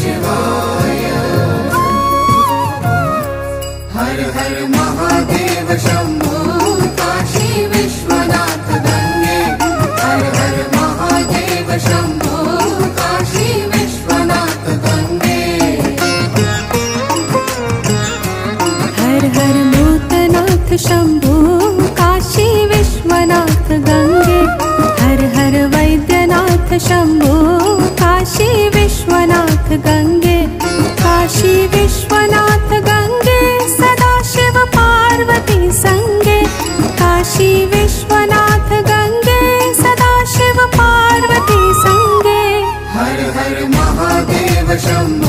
शिवाय। हर हर महादेव शंभो काशी विश्वनाथ गंगे। हर हर महादेव शंभो काशी विश्वनाथ गंगे। हर हर भूतनाथ शंभो काशी विश्वनाथ गंगे। हर हर वैद्यनाथ शंभो काशी विश्वनाथ गंगे। काशी विश्वनाथ गंगे सदा शिव पार्वती संगे। काशी विश्वनाथ गंगे सदा शिव पार्वती संगे। हर हर महादेव शंभो